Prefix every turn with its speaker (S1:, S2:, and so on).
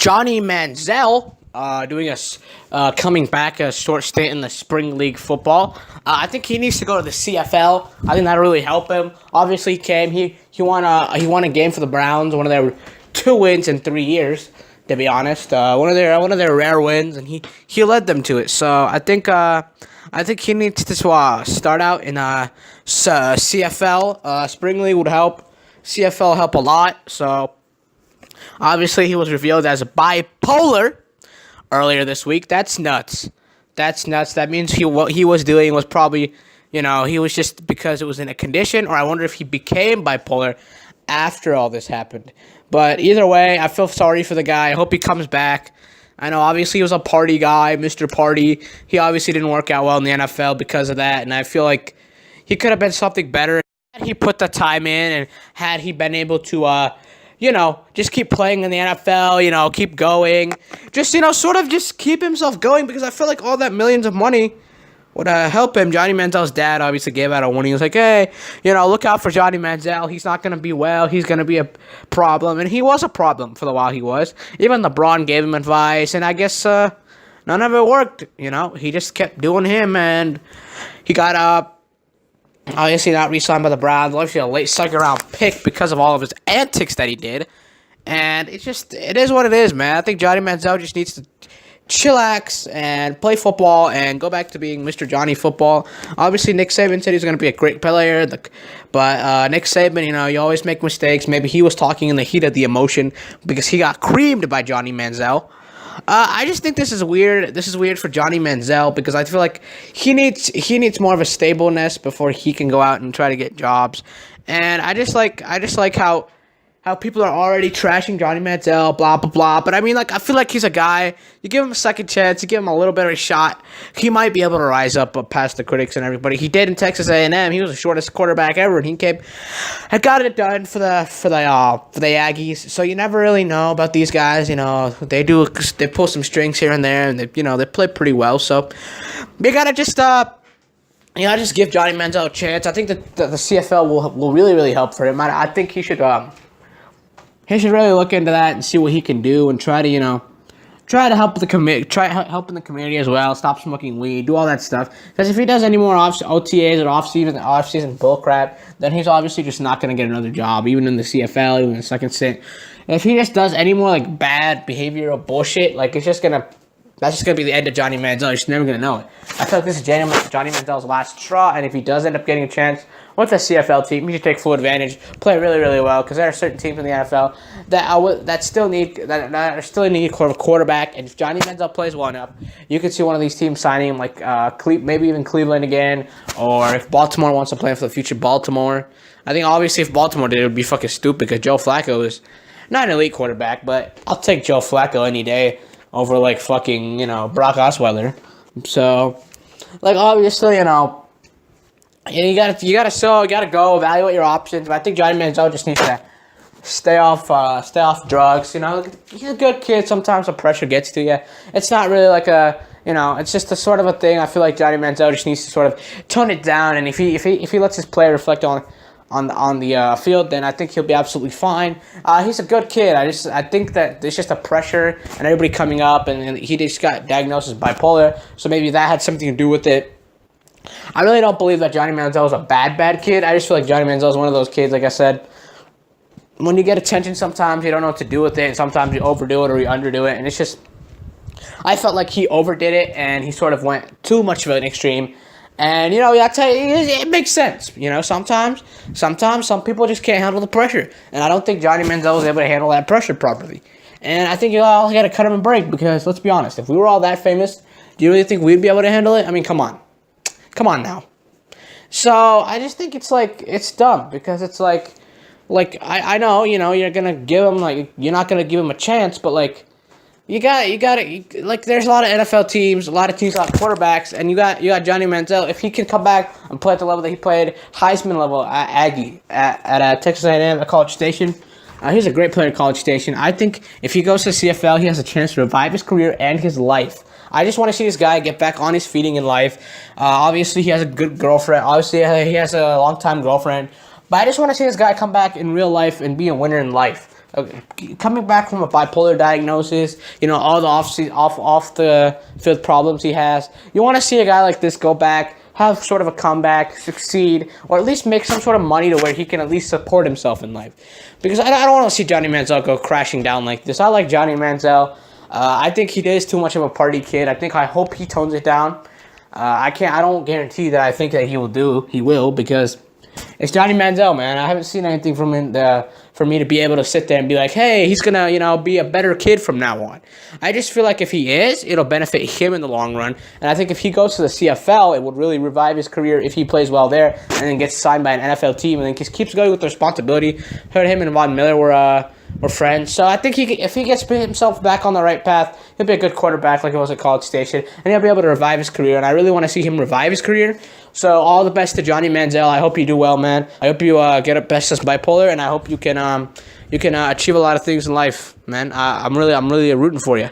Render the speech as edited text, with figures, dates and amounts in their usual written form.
S1: Johnny Manziel coming back a short stint in the spring league football. I think he needs to go to the CFL. I think that'll really help him. Obviously, he won a game for the Browns, one of their 2 wins in 3 years. To be honest, one of their rare wins, and he led them to it. So I think he needs to start out in CFL. Spring league would help. CFL help a lot. So obviously he was revealed as bipolar earlier this week. That's nuts. That means what he was doing was probably, he was just because it was in a condition, or I wonder if he became bipolar after all this happened. But either way, I feel sorry for the guy. I hope he comes back. I know obviously he was a party guy, Mr. Party. He obviously didn't work out well in the NFL because of that, and I feel like he could have been something better had he put the time in and had he been able to just keep playing in the NFL, keep going. Just, sort of just keep himself going, because I feel like all that millions of money would help him. Johnny Manziel's dad obviously gave out a warning. He was like, hey, look out for Johnny Manziel. He's not going to be well. He's going to be a problem. And he was a problem for the while he was. Even LeBron gave him advice, and I guess none of it worked. He just kept doing him, and he got obviously not re-signed by the Browns. Obviously a late second-round pick because of all of his antics that he did. And it is what it is, man. I think Johnny Manziel just needs to chillax and play football and go back to being Mr. Johnny Football. Obviously, Nick Saban said he's going to be a great player. But Nick Saban, you always make mistakes. Maybe he was talking in the heat of the emotion because he got creamed by Johnny Manziel. I just think this is weird. This is weird for Johnny Manziel because I feel like he needs more of a stableness before he can go out and try to get jobs. And I just like how people are already trashing Johnny Manziel, blah blah blah. But I mean, I feel like he's a guy. You give him a second chance, you give him a little bit of a shot, he might be able to rise up past the critics and everybody. He did in Texas A&M. He was the shortest quarterback ever, and he had got it done for the Aggies. So you never really know about these guys. They pull some strings here and there, and they play pretty well. So you gotta just just give Johnny Manziel a chance. I think that the CFL will really really help for him. I think he should. He should really look into that and see what he can do and try to help helping the community as well. Stop smoking weed, do all that stuff. Because if he does any more OTAs or off-season bullcrap, then he's obviously just not going to get another job, even in the CFL, even in the second stint. If he just does any more bad behavioral bullshit, that's just gonna be the end of Johnny Manziel. You're just never gonna know it. I feel like this is Johnny Manziel's last straw, and if he does end up getting a chance with the CFL team, he should take full advantage, play really, really well, because there are certain teams in the NFL that still need a quarterback, and if Johnny Manziel plays one up, you could see one of these teams signing him, maybe even Cleveland again, or if Baltimore wants to play for the future, Baltimore. I think obviously if Baltimore did, it would be fucking stupid, because Joe Flacco is not an elite quarterback, but I'll take Joe Flacco any day over fucking Brock Osweiler. So obviously you gotta go evaluate your options. But I think Johnny Manziel just needs to stay off drugs. He's a good kid. Sometimes the pressure gets to you. It's not really it's just a sort of a thing. I feel like Johnny Manziel just needs to sort of tone it down. And if he lets his play reflect on the field, then I think he'll be absolutely fine. He's a good kid. I think that there's just a pressure and everybody coming up, and he just got diagnosed as bipolar, so maybe that had something to do with it. I really don't believe that Johnny Manziel is a bad kid. I just feel like Johnny Manziel is one of those kids, like I said, when you get attention, sometimes you don't know what to do with it, and sometimes you overdo it or you underdo it, and it's just, I felt like he overdid it, and he sort of went too much of an extreme. And, I tell you, it makes sense. Sometimes some people just can't handle the pressure. And I don't think Johnny Manziel was able to handle that pressure properly. And I think you all got to cut him a break, because, let's be honest, if we were all that famous, do you really think we'd be able to handle it? I mean, come on. Come on now. So, I just think it's dumb, because it's I know, you're going to give him, you're not going to give him a chance, but, You got there's a lot of NFL teams, a lot of teams, a lot of quarterbacks, and you got Johnny Manziel. If he can come back and play at the level that he played, Heisman level at Aggie at Texas A&M at College Station, he's a great player at College Station. I think if he goes to CFL, he has a chance to revive his career and his life. I just want to see this guy get back on his feet in life. Obviously, he has a good girlfriend. Obviously, he has a long-time girlfriend. But I just want to see this guy come back in real life and be a winner in life. Okay, coming back from a bipolar diagnosis, all the off the field problems he has. You want to see a guy like this go back, have sort of a comeback, succeed, or at least make some sort of money to where he can at least support himself in life. Because I don't want to see Johnny Manziel go crashing down like this. I like Johnny Manziel. I think he is too much of a party kid. I hope he tones it down. I don't guarantee that I think that he will, because it's Johnny Manziel, man. I haven't seen anything from him for me to be able to sit there and be like, hey, he's going to, be a better kid from now on. I just feel like if he is, it'll benefit him in the long run. And I think if he goes to the CFL, it would really revive his career if he plays well there and then gets signed by an NFL team and then just keeps going with the responsibility. Heard him and Von Miller were friends. So I think if he gets himself back on the right path, he'll be a good quarterback like he was at College Station, and he'll be able to revive his career. And I really want to see him revive his career. So all the best to Johnny Manziel. I hope you do well, man. I hope you get up best as bipolar, and I hope you can achieve a lot of things in life, man. I'm really rooting for you.